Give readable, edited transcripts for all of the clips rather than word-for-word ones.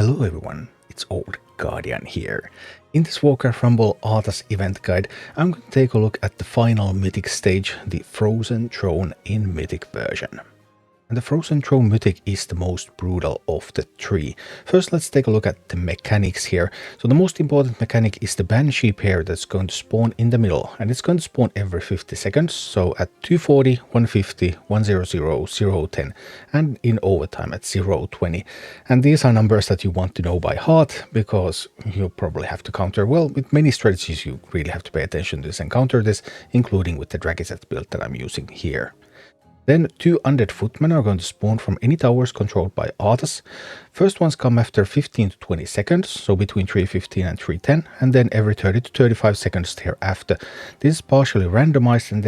Hello everyone, it's Old Guardian here. In this Warcraft Rumble Arthas event guide, I'm going to take a look at the final Mythic stage, the Frozen Throne in Mythic version. And the Frozen Throne Mythic is the most brutal of the three. First, let's take a look at the mechanics here. So the most important mechanic is the Banshee pair that's going to spawn in the middle, and it's going to spawn every 50 seconds. So at 240, 150, 100, 010, and in overtime at 020. And these are numbers that you want to know by heart, because you probably have to counter, well, with many strategies you really have to pay attention to this and counter this, including with the Drakkisath build that I'm using here. Then 2 undead footmen are going to spawn from any towers controlled by Arthas. First ones come after 15 to 20 seconds, so between 315 and 310, and then every 30 to 35 seconds thereafter. This is partially randomized and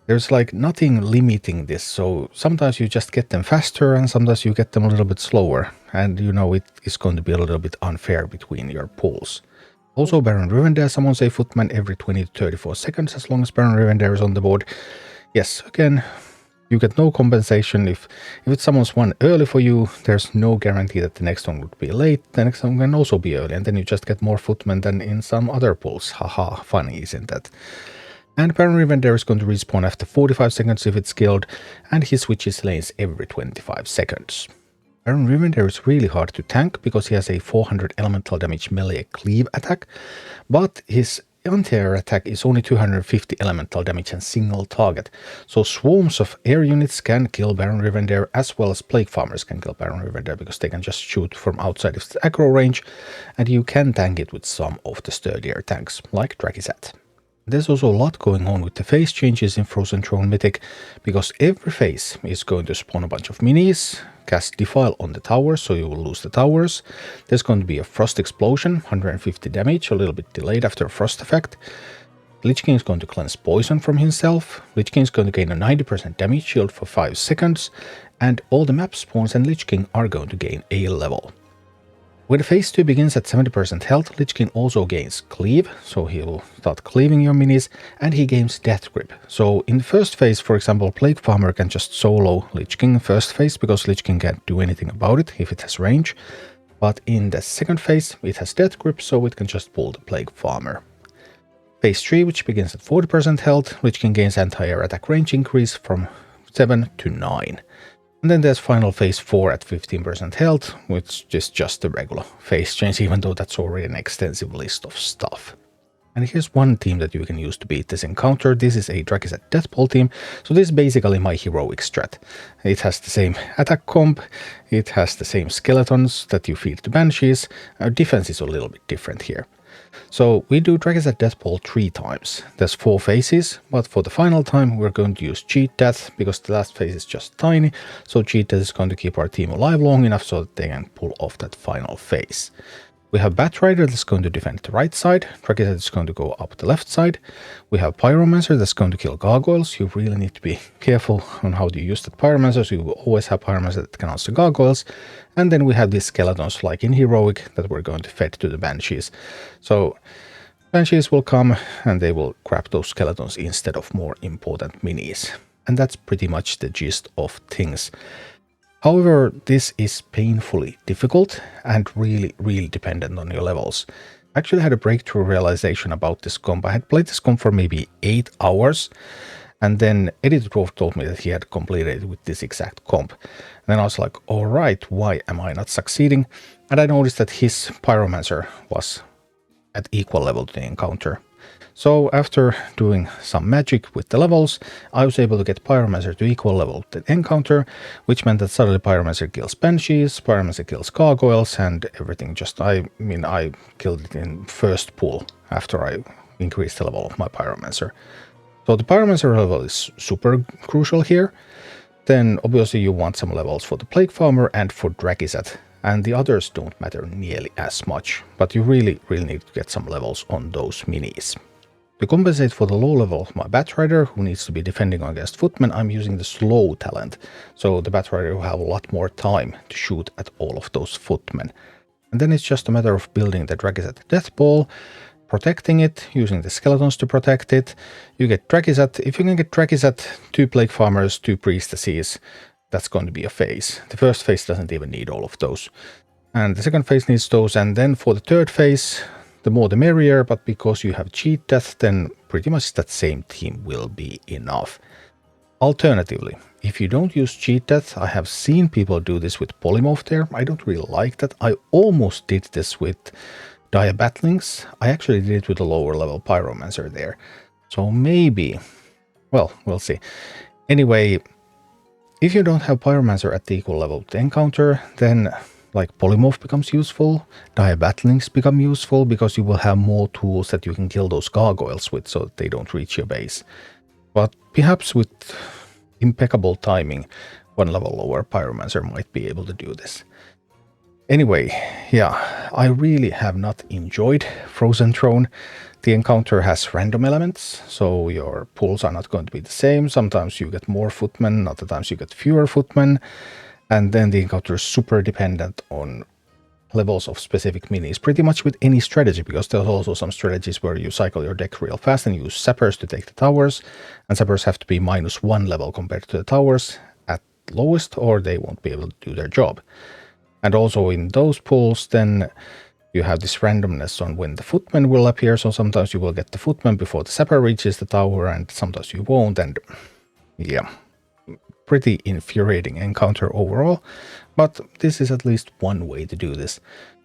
there's like nothing limiting this, so sometimes you just get them faster and sometimes you get them a little bit slower, and you know it is going to be a little bit unfair between your pools. Also, Baron Rivendare summons a footman every 20 to 34 seconds as long as Baron Rivendare is on the board. Yes, again, you get no compensation. If it summons one early for you, there's no guarantee that the next one would be late. The next one can also be early, and then you just get more footmen than in some other pools. Haha, funny, isn't that? And Baron Rivendare is going to respawn after 45 seconds if it's killed, and he switches lanes every 25 seconds. Baron Rivendare is really hard to tank because he has a 400 elemental damage melee cleave attack, but his anti-air attack is only 250 elemental damage and single target, so swarms of air units can kill Baron Rivendare as well as Plague Farmers can kill Baron Rivendare because they can just shoot from outside of its aggro range, and you can tank it with some of the sturdier tanks like Drakkisath. There's also a lot going on with the phase changes in Frozen Throne Mythic, because every phase is going to spawn a bunch of minis, cast Defile on the towers, so you will lose the towers. There's going to be a Frost Explosion, 150 damage, a little bit delayed after a Frost effect. Lich King is going to cleanse poison from himself. Lich King is going to gain a 90% damage shield for 5 seconds, and all the map spawns and Lich King are going to gain a level. When phase 2 begins at 70% health, Lich King also gains Cleave, so he'll start cleaving your minis, and he gains Death Grip. So in the first phase, for example, Plague Farmer can just solo Lich King first phase, because Lich King can't do anything about it if it has range. But in the second phase, it has Death Grip, so it can just pull the Plague Farmer. Phase 3, which begins at 40% health, Lich King gains anti-air attack range increase from 7 to 9. And then there's final phase 4 at 15% health, which is just a regular phase change, even though that's already an extensive list of stuff. And here's one team that you can use to beat this encounter. This is a Drakkisath Deathball team, so this is basically my heroic strat. It has the same attack comp, it has the same skeletons that you feed to Banshees. Our defense is a little bit different here. So we do Drakkisath Deathball 3 times. There's 4 phases, but for the final time we're going to use Cheat Death, because the last phase is just tiny, so Cheat Death is going to keep our team alive long enough so that they can pull off that final phase. We have Batrider that's going to defend the right side, Drakkisath is going to go up the left side. We have Pyromancer that's going to kill gargoyles. You really need to be careful on how you use that Pyromancer, so you will always have Pyromancer that can answer gargoyles. And then we have these skeletons like in Heroic that we're going to fed to the Banshees. So Banshees will come and they will grab those skeletons instead of more important minis. And that's pretty much the gist of things. However, this is painfully difficult and really dependent on your levels. I actually had a breakthrough realization about this comp. I had played this comp for maybe 8 hours, and then Editor Dwarf told me that he had completed it with this exact comp. And then I was like, alright, why am I not succeeding? And I noticed that his Pyromancer was at equal level to the encounter. So after doing some magic with the levels, I was able to get Pyromancer to equal level to the encounter, which meant that suddenly Pyromancer kills Banshees, Pyromancer kills gargoyles, and everything just, I killed it in first pull after I increased the level of my Pyromancer. So the Pyromancer level is super crucial here. Then obviously you want some levels for the Plague Farmer and for Drakkisath, and the others don't matter nearly as much, but you really need to get some levels on those minis. To compensate for the low level of my Batrider, who needs to be defending against footmen, I'm using the slow talent, so the Batrider will have a lot more time to shoot at all of those footmen. And then it's just a matter of building the Drakkisath Deathball, protecting it, using the skeletons to protect it. You get Drakkisath. If you can get Drakkisath, 2 Plague Farmers, 2 Priestesses, that's going to be a phase. The first phase doesn't even need all of those. And the second phase needs those, and then for the third phase, the more the merrier, but because you have cheat death, then pretty much that same team will be enough. Alternatively, if you don't use cheat death, I have seen people do this with polymorph there. I don't really like that. I almost did this with Dire Battlings. I actually did it with a lower level Pyromancer there. So maybe, well, we'll see. Anyway, if you don't have Pyromancer at the equal level to encounter, then like polymorph becomes useful, Dire Battlings become useful because you will have more tools that you can kill those gargoyles with so that they don't reach your base. But perhaps with impeccable timing, one level lower Pyromancer might be able to do this. Anyway, yeah, I really have not enjoyed Frozen Throne. The encounter has random elements, so your pools are not going to be the same. Sometimes you get more footmen, other times you get fewer footmen. And then the encounter is super dependent on levels of specific minis, pretty much with any strategy, because there's also some strategies where you cycle your deck real fast and use sappers to take the towers, and sappers have to be -1 level compared to the towers at lowest, or they won't be able to do their job. And also in those pools, then you have this randomness on when the footman will appear, so sometimes you will get the footman before the sapper reaches the tower, and sometimes you won't, and yeah, pretty infuriating encounter overall, but this is at least one way to do this,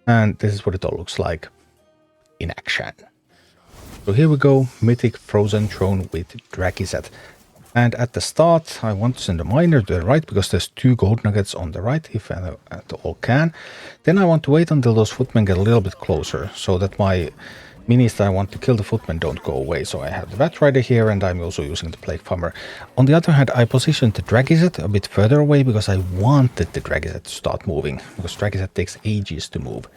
and this is what it all looks like in action. So here we go, Mythic Frozen Throne with Drakkisath. And at the start, I want to send a miner to the right because there's 2 gold nuggets on the right, if I at all can. Then I want to wait until those footmen get a little bit closer, so that my minis that I want to kill the footmen don't go away. So I have the Bat Rider here, and I'm also using the Plague Farmer. On the other hand, I positioned the Drakkisath a bit further away because I wanted the Drakkisath to start moving, because Drakkisath takes ages to move.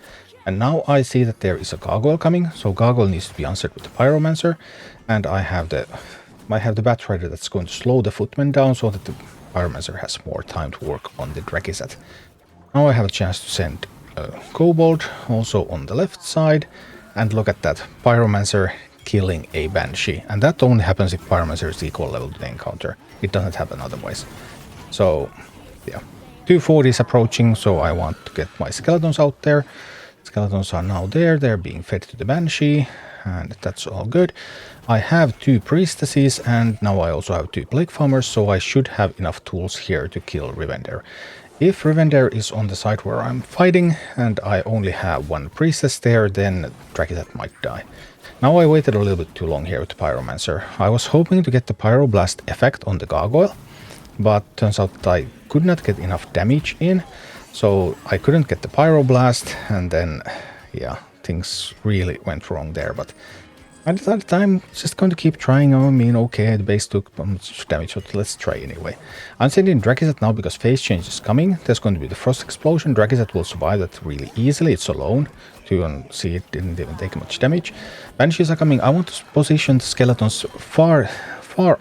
And now I see that there is a gargoyle coming, so gargoyle needs to be answered with the Pyromancer, and I have the Bat Rider that's going to slow the footmen down so that the Pyromancer has more time to work on the Drakkisath. Now I have a chance to send a Kobold also on the left side, and look at that, Pyromancer killing a Banshee. And that only happens if Pyromancer is equal level to the encounter. It doesn't happen otherwise. So, yeah. 240 is approaching, so I want to get my skeletons out there. Skeletons are now there, they're being fed to the Banshee, and that's all good. I have 2 priestesses, and now I also have 2 plague farmers, so I should have enough tools here to kill Rivender. If Rivender is on the side where I'm fighting, and I only have 1 priestess there, then Drakkisath might die. Now I waited a little bit too long here with the Pyromancer. I was hoping to get the Pyroblast effect on the gargoyle, but turns out that I could not get enough damage in, so I couldn't get the Pyroblast, and then, yeah, things really went wrong there, but I decided I'm just going to keep trying. I mean, okay, the base took much damage, but let's try anyway. I'm sending Drakkisath now because phase change is coming. There's going to be the Frost Explosion. Drakkisath will survive that really easily. It's alone. To see, it didn't even take much damage. Banshees are coming. I want to position the skeletons far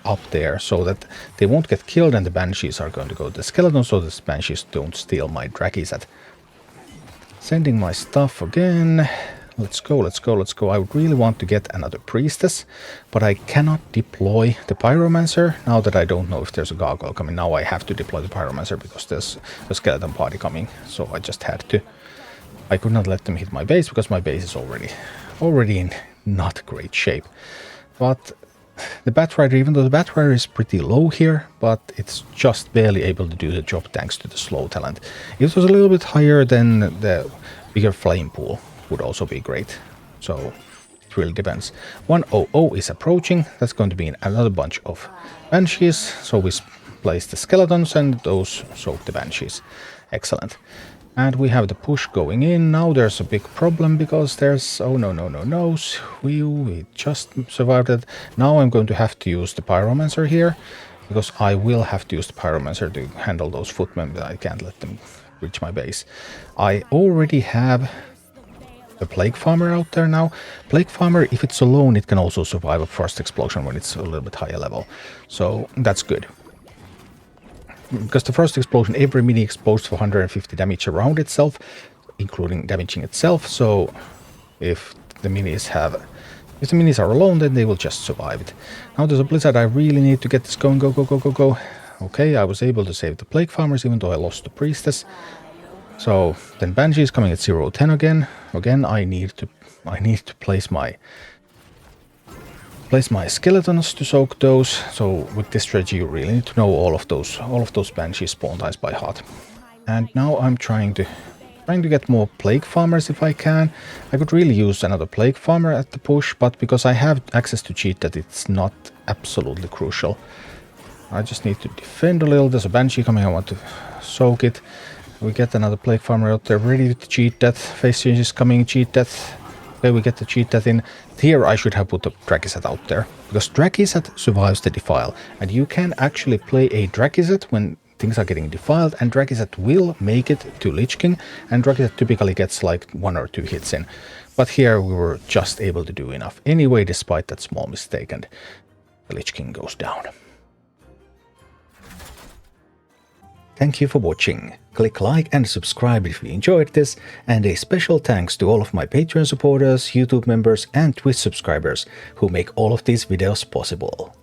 up there so that they won't get killed, and the Banshees are going to go to the skeletons so the Banshees don't steal my Drakkisath. Sending my stuff again. Let's go, let's go, let's go. I would really want to get another priestess, but I cannot deploy the Pyromancer now that I don't know if there's a gargoyle coming. Now I have to deploy the Pyromancer because there's a skeleton party coming, so I just had to. I could not let them hit my base because my base is already in not great shape. But the Bat Rider, even though the Bat Rider is pretty low here, but it's just barely able to do the job thanks to the slow talent. If it was a little bit higher, then the bigger flame pool would also be great. So it really depends. 100 is approaching. That's going to be another bunch of Banshees. So we place the skeletons and those soak the Banshees. Excellent. And we have the push going in. Now there's a big problem because there's... Oh, no. We just survived it. Now I'm going to have to use the Pyromancer here, because I will have to use the Pyromancer to handle those footmen, but I can't let them reach my base. I already have a Plague Farmer out there now. Plague Farmer, if it's alone, it can also survive a Frost Explosion when it's a little bit higher level. So that's good. Because the Frost Explosion, every mini explodes for 150 damage around itself, including damaging itself. So if the minis are alone, then they will just survive it. Now there's a Blizzard. I really need to get this going. Go. Okay, I was able to save the Plague Farmers even though I lost the Priestess. So then Banshee is coming at 0-10 again. Again, I need to place my skeletons to soak those. So with this strategy, you really need to know all of those Banshee spawn times by heart. And now I'm trying to get more Plague Farmers if I can. I could really use another Plague Farmer at the push, but because I have access to cheat that, it's not absolutely crucial. I just need to defend a little. There's a Banshee coming, I want to soak it. We get another Plague Farmer out there ready to cheat that. Face change is coming, cheat that. Okay, we get the cheat that in. Here I should have put the Drakkisath out there, because Drakkisath survives the defile, and you can actually play a Drakkisath when things are getting defiled, and Drakkisath will make it to Lich King, and Drakkisath typically gets like 1 or 2 hits in. But here we were just able to do enough anyway, despite that small mistake, and the Lich King goes down. Thank you for watching. Click like and subscribe if you enjoyed this, and a special thanks to all of my Patreon supporters, YouTube members and Twitch subscribers who make all of these videos possible.